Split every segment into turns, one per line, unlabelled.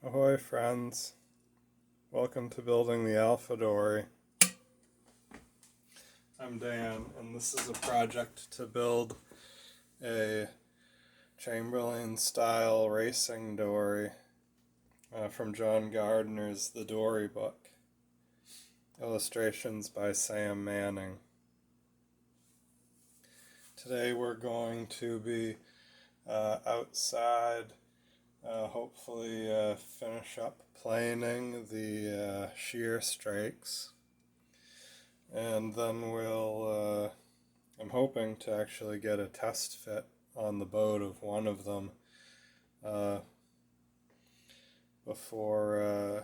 Ahoy friends, welcome to building the AlphaDory. I'm Dan, and this is a project to build a Chamberlain style racing dory from John Gardner's The Dory book. Illustrations by Sam Manning. Today we're going to be outside, hopefully finish up planing the shear strakes, and then I'm hoping to actually get a test fit on the boat of one of them before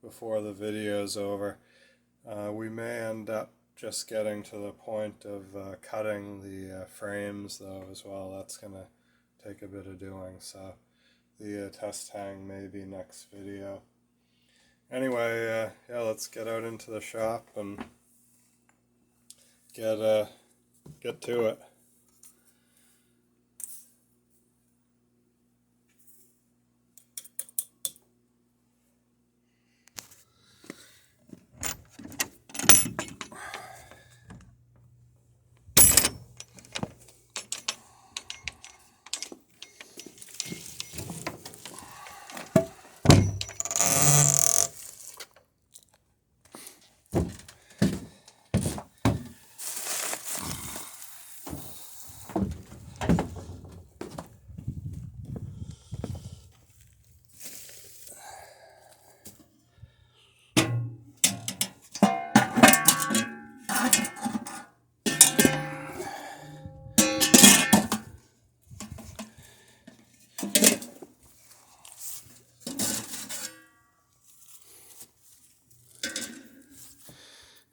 the video's over. We may end up just getting to the point of cutting the frames though as well. That's going to take a bit of doing, so the test hang may be next video. Anyway, yeah, let's get out into the shop and get to it.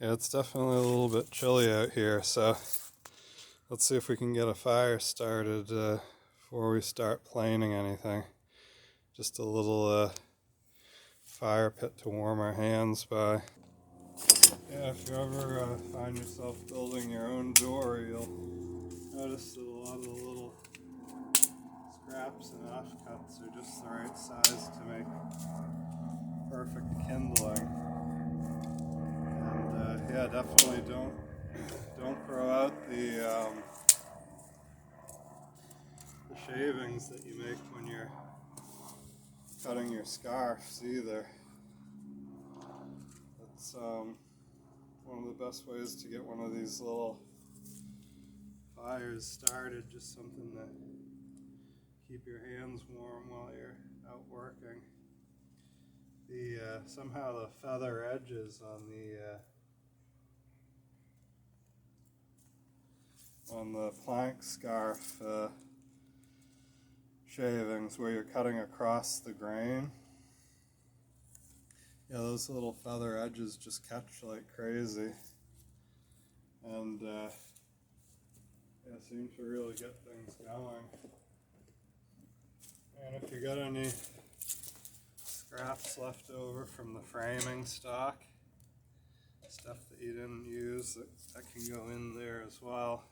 Yeah, it's definitely a little bit chilly out here, so let's see if we can get a fire started before we start planing anything. Just a little fire pit to warm our hands by. Yeah, if you ever find yourself building your own dory, you'll notice that a lot of the little scraps and offcuts are just the right size to make perfect kindling. And yeah, definitely don't throw out the shavings that you make when you're cutting your scarves either. It's one of the best ways to get one of these little fires started, just something to keep your hands warm while you're out working. Somehow the feather edges on the plank scarf shavings where you're cutting across the grain. Yeah, those little feather edges just catch like crazy, and yeah, seem to really get things going. And if you got any scraps left over from the framing stock, stuff that you didn't use, that can go in there as well.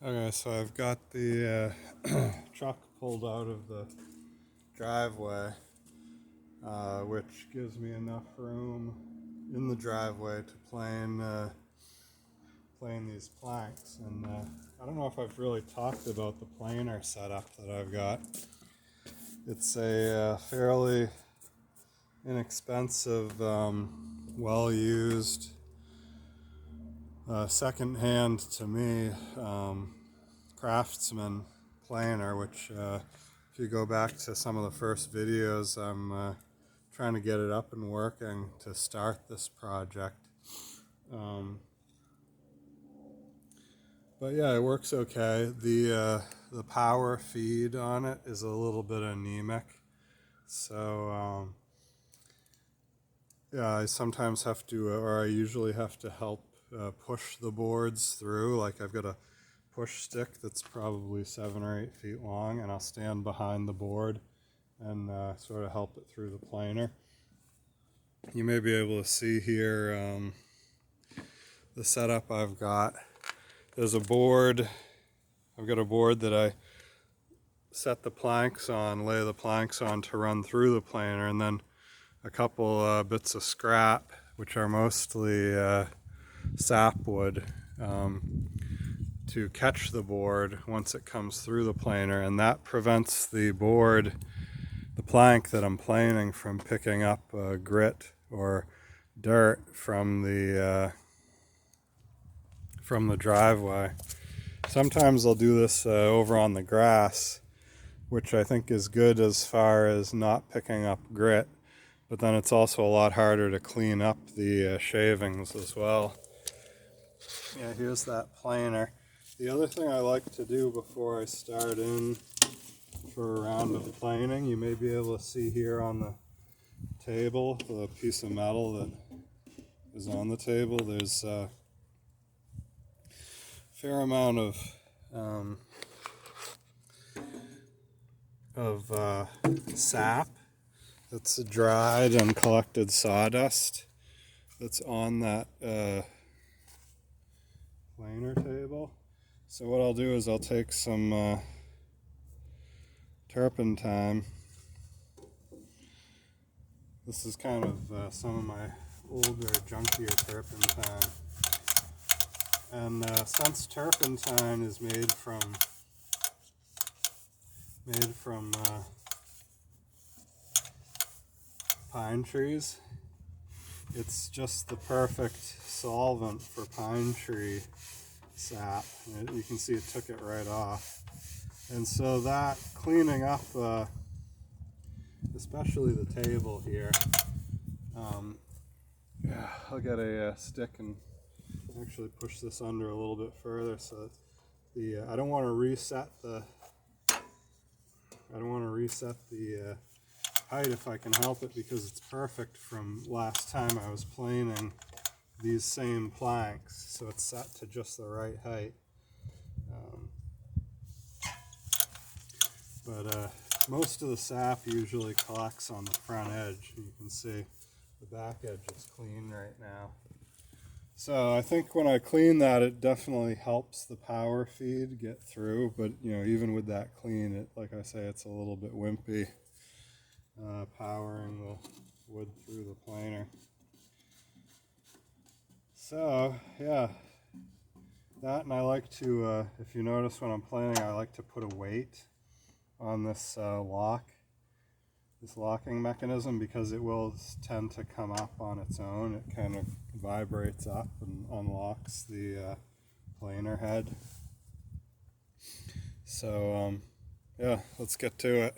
Okay, so I've got the truck pulled out of the driveway, which gives me enough room in the driveway to plane these planks. And I don't know if I've really talked about the planer setup that I've got. It's a fairly inexpensive, well-used, second-hand to me, Craftsman planer, which if you go back to some of the first videos, I'm trying to get it up and working to start this project. But yeah, it works okay. The power feed on it is a little bit anemic, so yeah, I sometimes have to, or I usually have to help push the boards through. Like I've got to push stick that's probably 7 or 8 feet long, and I'll stand behind the board and sort of help it through the planer. You may be able to see here the setup I've got. There's a board. I've got a board that I set the planks on, lay the planks on to run through the planer, and then a couple bits of scrap, which are mostly sapwood, to catch the board once it comes through the planer, and that prevents the board, the plank that I'm planing, from picking up grit or dirt from the driveway. Sometimes I'll do this over on the grass, which I think is good as far as not picking up grit, but then it's also a lot harder to clean up the shavings as well. Yeah, here's that planer. The other thing I like to do before I start in for a round of planing, you may be able to see here on the table, the piece of metal that is on the table, there's a fair amount of sap that's dried and collected sawdust that's on that planer table. So what I'll do is I'll take some turpentine. This is kind of some of my older, junkier turpentine. And since turpentine is made from pine trees, it's just the perfect solvent for pine tree sap. You can see it took it right off. And so that cleaning up, especially the table here, I'll get a stick and actually push this under a little bit further so that I don't want to reset the height if I can help it, because it's perfect from last time I was planing these same planks, so it's set to just the right height. But most of the sap usually collects on the front edge. You can see the back edge is clean right now. So I think when I clean that, it definitely helps the power feed get through, but even with that clean, it, like I say, it's a little bit wimpy powering the wood through the planer. So yeah, that, and I like to, if you notice when I'm planing, I like to put a weight on this this locking mechanism, because it will tend to come up on its own. It kind of vibrates up and unlocks the planer head. So yeah, let's get to it.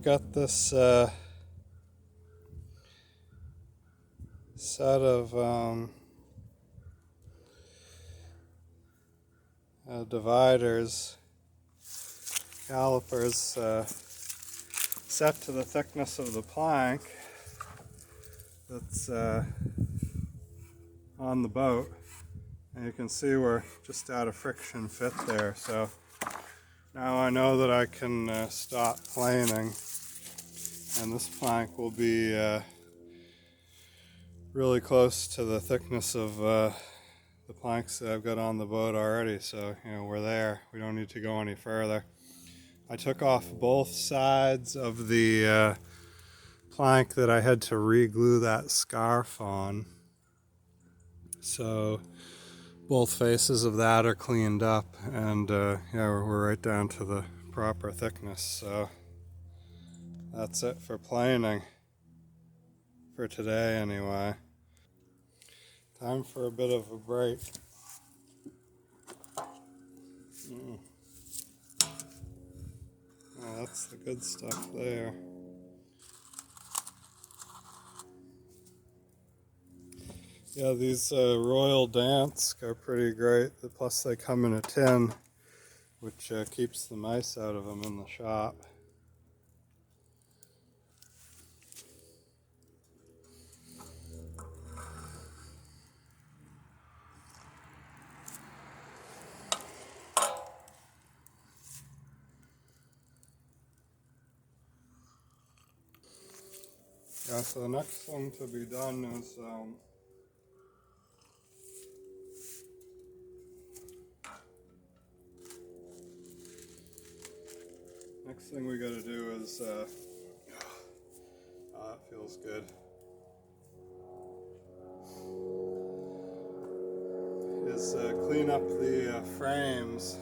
I've got this set of dividers, calipers, set to the thickness of the plank that's on the boat, and you can see we're just out of friction fit there. So now I know that I can stop planing, and this plank will be really close to the thickness of the planks that I've got on the boat already. So we're there. We don't need to go any further. I took off both sides of the plank that I had to re-glue that scarf on. So both faces of that are cleaned up, and yeah, we're right down to the proper thickness. So that's it for planing for today anyway. Time for a bit of a break. Oh, that's the good stuff there. Yeah, these Royal Dance are pretty great. Plus they come in a tin, which keeps the mice out of them in the shop. Yeah, so the next thing to be done is next thing we got to do is that feels good, is clean up the frames.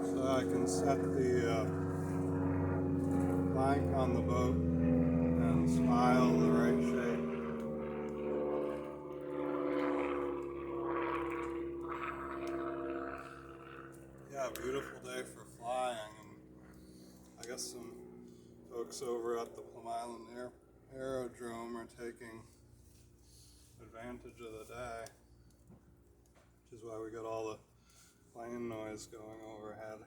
So I can set the plank on the boat and spile the right shape. Yeah, beautiful day for flying, and I guess some folks over at the Plum Island Aerodrome are taking advantage of the day, which is why we got all the plane noise going overhead.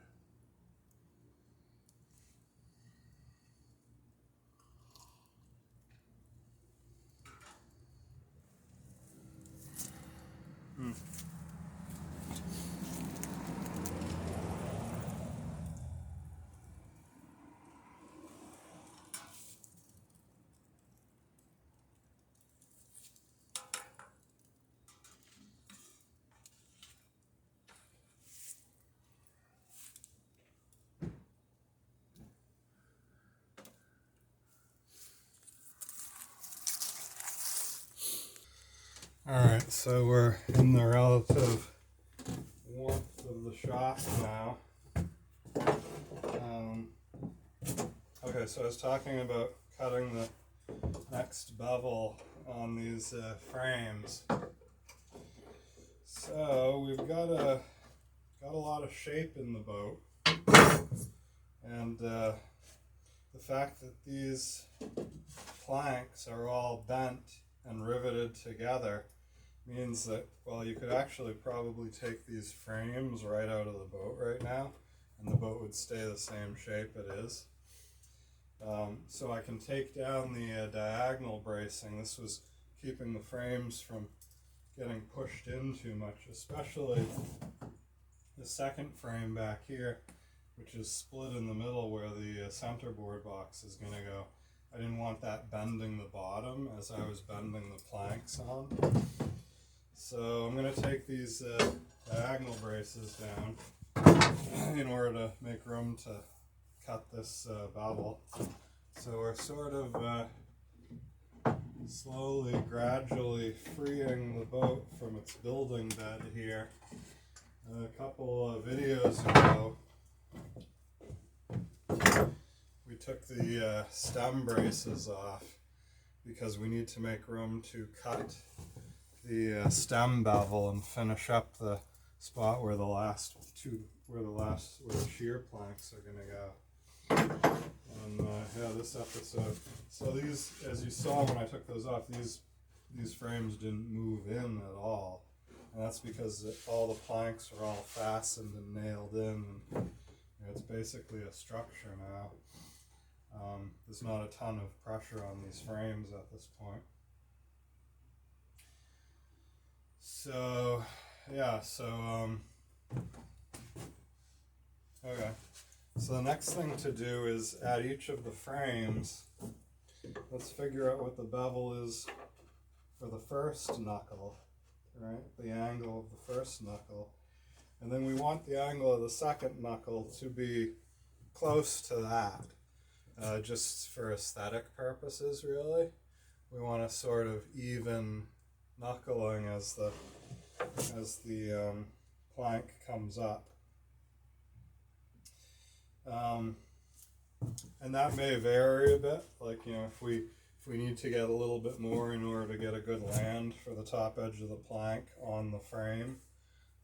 Alright, so we're in the relative warmth of the shop now. Okay, so I was talking about cutting the next bevel on these frames. So we've got a lot of shape in the boat, and the fact that these planks are all bent and riveted together means that, well, you could actually probably take these frames right out of the boat right now, and the boat would stay the same shape it is. So I can take down the diagonal bracing. This was keeping the frames from getting pushed in too much, especially the second frame back here, which is split in the middle where the centerboard box is going to go. I didn't want that bending the bottom as I was bending the planks on. So I'm going to take these diagonal braces down in order to make room to cut this bevel. So we're sort of slowly, gradually freeing the boat from its building bed here. A couple of videos ago, we took the stem braces off because we need to make room to cut the stem bevel and finish up the spot where where the shear planks are going to go. And yeah, this episode. So these, as you saw when I took those off, these frames didn't move in at all. And that's because all the planks are all fastened and nailed in. And, it's basically a structure now. There's not a ton of pressure on these frames at this point. So, yeah, okay. So the next thing to do is at each of the frames, let's figure out what the bevel is for the first knuckle, right? The angle of the first knuckle. And then we want the angle of the second knuckle to be close to that, just for aesthetic purposes, really. We want a sort of even knuckling as the plank comes up. And that may vary a bit, like, if we need to get a little bit more in order to get a good land for the top edge of the plank on the frame,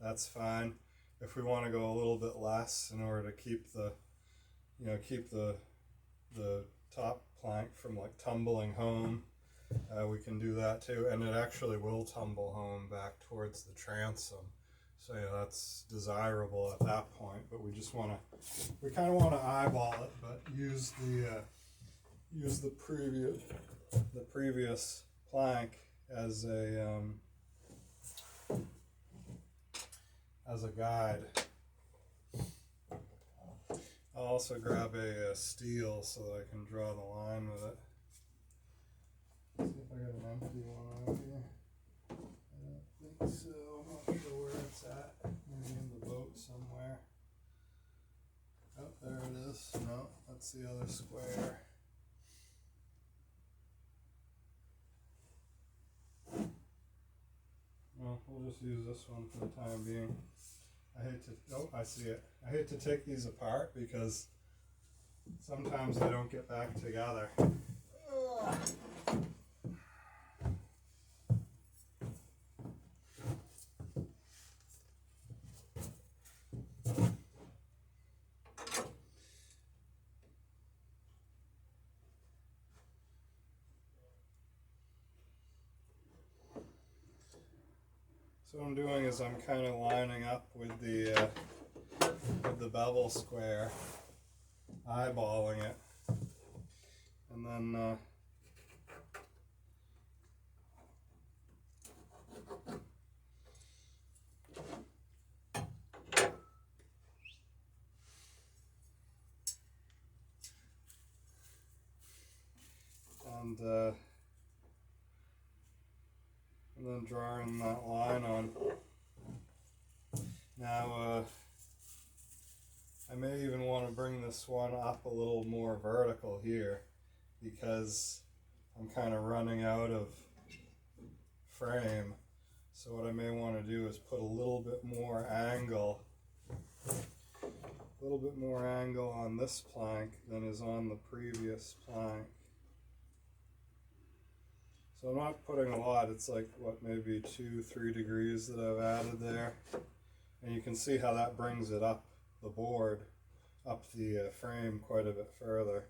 that's fine. If we want to go a little bit less in order to keep the top plank from like tumbling home, we can do that too, and it actually will tumble home back towards the transom. So yeah, that's desirable at that point, but we kind of want to eyeball it, but use the previous plank as a guide. I'll also grab a steel so that I can draw the line with it. Let's see if I got an empty one out here. I don't think so. I'm not sure where it's at. Maybe in the boat somewhere. Oh, there it is. No, that's the other square. Well, we'll just use this one for the time being. I see it. I hate to take these apart because sometimes they don't get back together. So what I'm doing is I'm kind of lining up with the bevel square, eyeballing it, and then drawing that line on. Now I may even want to bring this one up a little more vertical here because I'm kind of running out of frame. So what I may want to do is put a little bit more angle on this plank than is on the previous plank. So I'm not putting a lot, it's like, maybe 2-3 degrees that I've added there. And you can see how that brings it up the board, up the frame quite a bit further.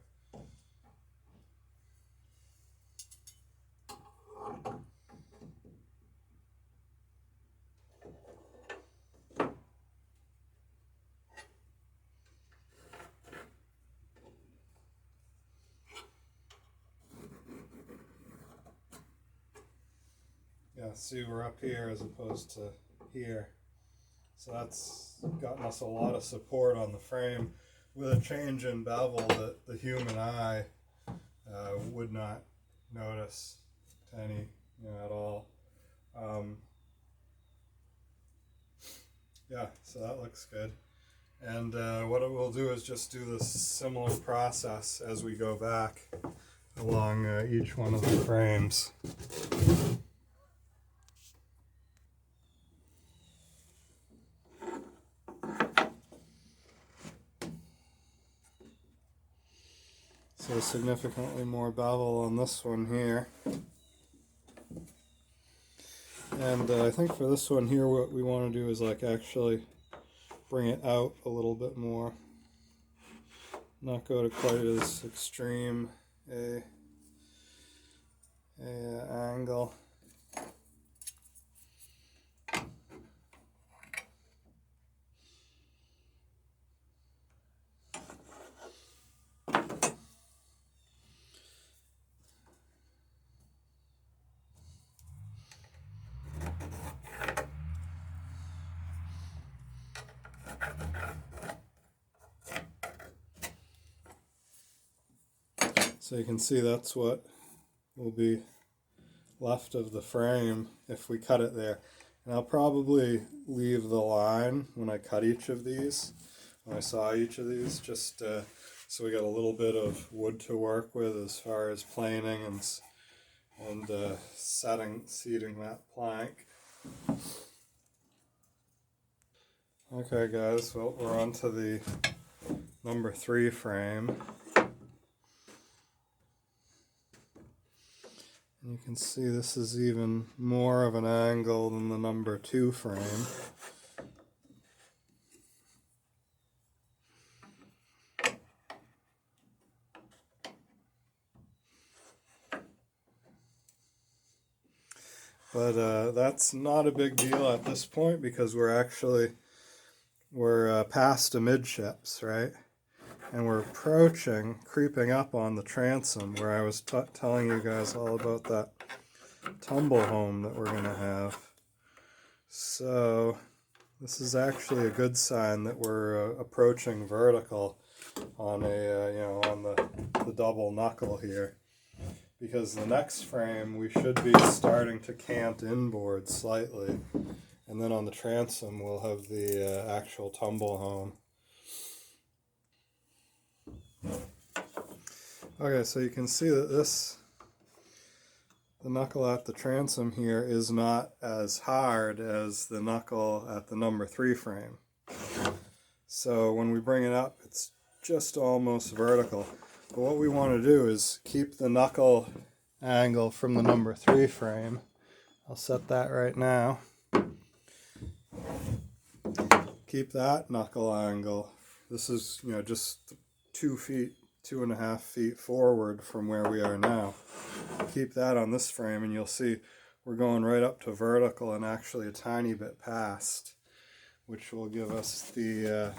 Yeah, see, we're up here as opposed to here. So that's gotten us a lot of support on the frame with a change in bevel that the human eye would not notice to any, at all. Yeah, so that looks good. And what it will do is just do this similar process as we go back along each one of the frames. So significantly more bevel on this one here. And I think for this one here, what we want to do is like actually bring it out a little bit more. Not go to quite as extreme a angle. So you can see that's what will be left of the frame if we cut it there. And I'll probably leave the line when I cut each of these, when I saw each of these, just so we got a little bit of wood to work with as far as planing and seating that plank. Okay guys, well, we're on to the number 3 frame. And you can see this is even more of an angle than the number 2 frame. But that's not a big deal at this point because we're past amidships, right? And we're creeping up on the transom where I was telling you guys all about that tumble home that we're going to have. So this is actually a good sign that we're approaching vertical on on the double knuckle here. Because the next frame we should be starting to cant inboard slightly, and then on the transom we'll have the actual tumble home. Okay, so you can see that the knuckle at the transom here is not as hard as the knuckle at the number 3 frame. So when we bring it up, it's just almost vertical. But what we want to do is keep the knuckle angle from the number 3 frame. I'll set that right now. Keep that knuckle angle. This is, just 2.5 feet forward from where we are now. Keep that on this frame and you'll see we're going right up to vertical and actually a tiny bit past, which will give us the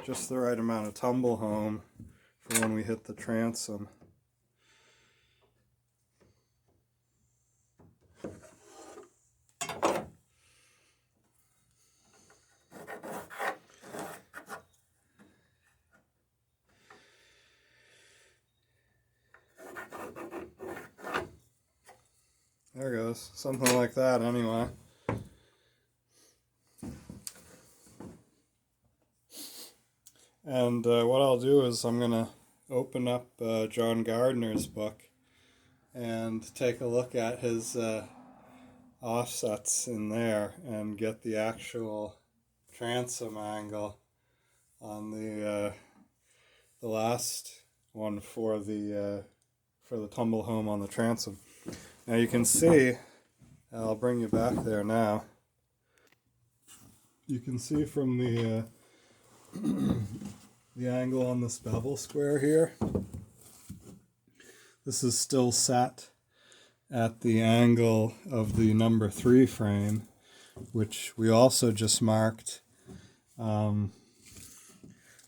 just the right amount of tumble home for when we hit the transom. There goes, something like that anyway. And what I'll do is I'm going to open up John Gardner's book and take a look at his offsets in there and get the actual transom angle on the last one for the tumble home on the transom. Now you can see, I'll bring you back there now. You can see from the the angle on this bevel square here, this is still set at the angle of the number 3 frame, which we also just marked on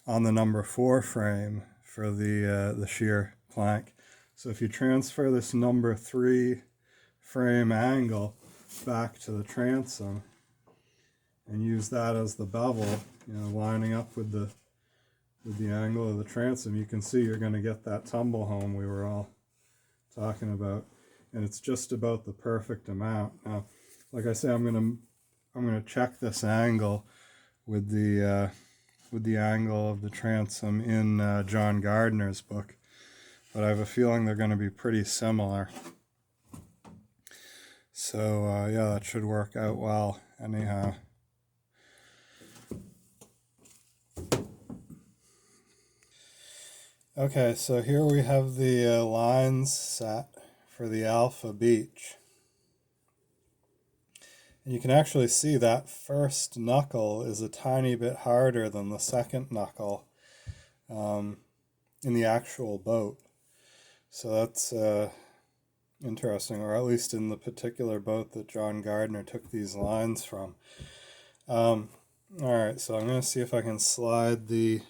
the number 4 frame for the shear plank. So if you transfer this number 3 frame angle back to the transom and use that as the bevel, lining up with the angle of the transom, you can see you're going to get that tumble home we were all talking about, and it's just about the perfect amount. Now, like I say, I'm gonna check this angle with the angle of the transom in John Gardner's book, but I have a feeling they're going to be pretty similar. So yeah, that should work out well anyhow. Okay, so here we have the lines set for the Alpha Beach. And you can actually see that first knuckle is a tiny bit harder than the second knuckle in the actual boat. So that's interesting, or at least in the particular boat that John Gardner took these lines from. All right, so I'm going to see if I can slide the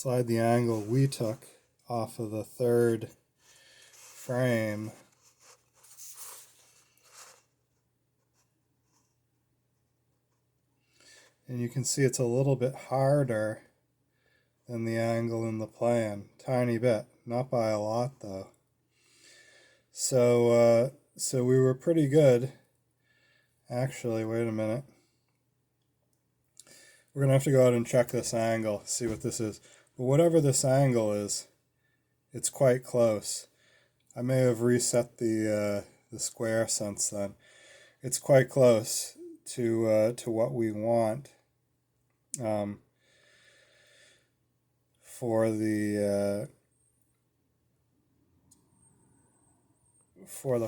angle we took off of the third frame. And you can see it's a little bit harder than the angle in the plan. Tiny bit, not by a lot though. So we were pretty good. Actually, wait a minute. We're going to have to go out and check this angle, see what this is. But whatever this angle is, it's quite close. I may have reset the square since then. It's quite close to what we want for the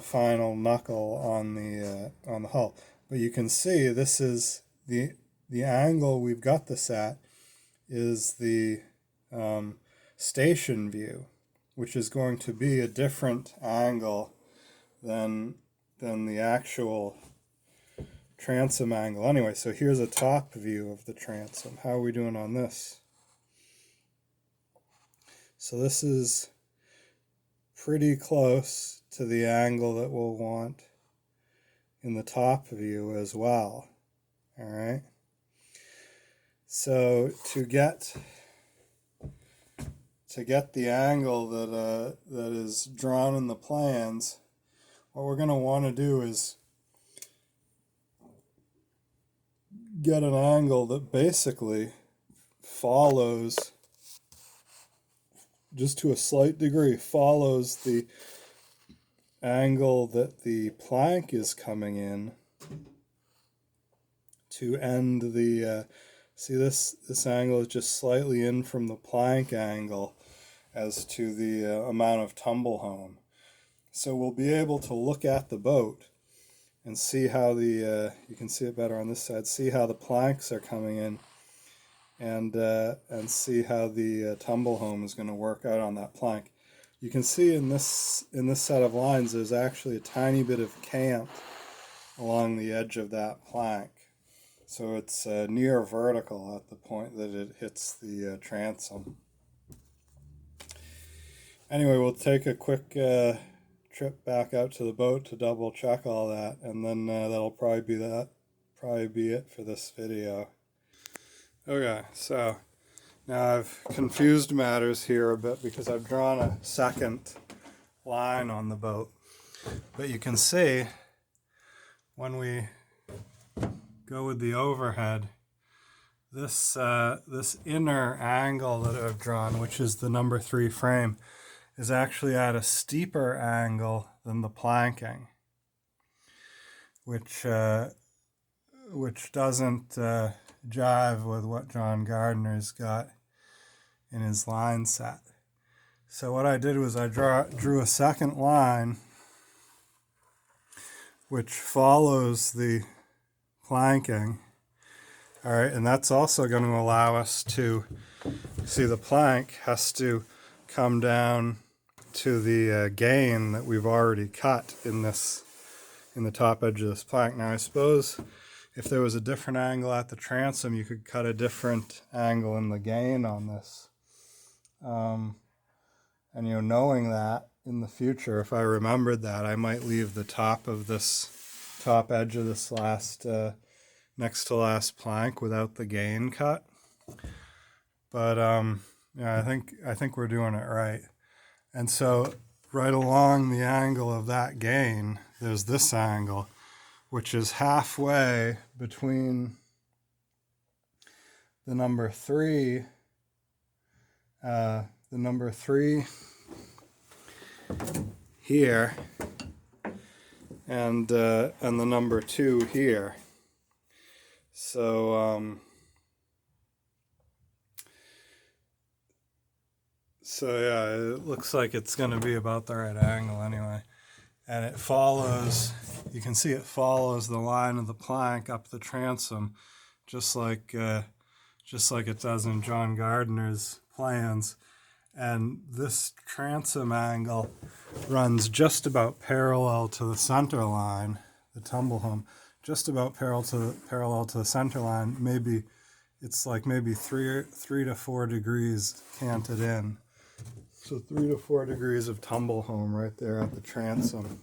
final knuckle on the hull. But you can see this is the angle we've got this at is the station view, which is going to be a different angle than the actual transom angle. Anyway, so here's a top view of the transom. How are we doing on this? So this is pretty close to the angle that we'll want in the top view as well. All right. So to get the angle that is drawn in the plans, what we're going to want to do is get an angle that basically follows, just to a slight degree, follows the angle that the plank is coming in to end the see this angle is just slightly in from the plank angle as to the amount of tumble home. So we'll be able to look at the boat and see how the you can see it better on this side, see how the planks are coming in, and see how the tumble home is going to work out on that plank. You can see in this set of lines there's actually a tiny bit of cant along the edge of that plank. So it's near vertical at the point that it hits the transom. Anyway, we'll take a quick trip back out to the boat to double check all that, and then that'll probably be it for this video. Okay, so now I've confused matters here a bit because I've drawn a second line on the boat. But you can see when we go with the overhead, this inner angle that I've drawn, which is the number 3 frame, is actually at a steeper angle than the planking, which doesn't jive with what John Gardner's got in his line set. So what I did was I drew a second line which follows the planking. All right, and that's also going to allow us to see the plank has to come down to the gain that we've already cut in the top edge of this plank. Now I suppose if there was a different angle at the transom, you could cut a different angle in the gain on this. And knowing that in the future, if I remembered that, I might leave the top edge of this next to last plank without the gain cut. But yeah, I think we're doing it right. And so right along the angle of that gain, there's this angle, which is halfway between the number 3 here and the number 2 here. So yeah, it looks like it's going to be about the right angle anyway. and it follows, you can see it follows the line of the plank up the transom, just like it does in John Gardner's plans. And this transom angle runs just about parallel to the center line, the tumble home, just about parallel to the center line. Maybe it's like maybe 3 to 4 degrees canted in. So 3 to 4 degrees of tumble home right there at the transom.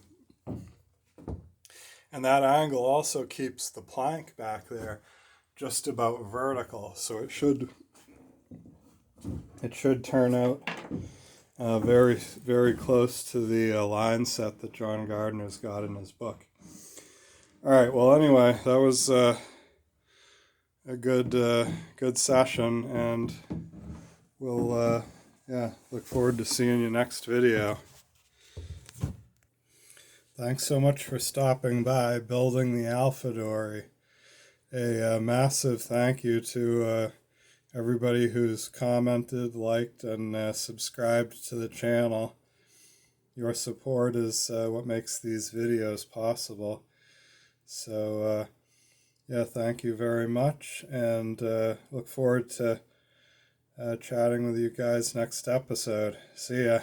And that angle also keeps the plank back there just about vertical. So it should turn out very, very close to the line set that John Gardner's got in his book. All right, well, anyway, that was a good session, and we'll look forward to seeing you next video. Thanks so much for stopping by Building the AlphaDory. A massive thank you to everybody who's commented, liked, and subscribed to the channel. Your support is what makes these videos possible. So, thank you very much, and look forward to chatting with you guys next episode. See ya.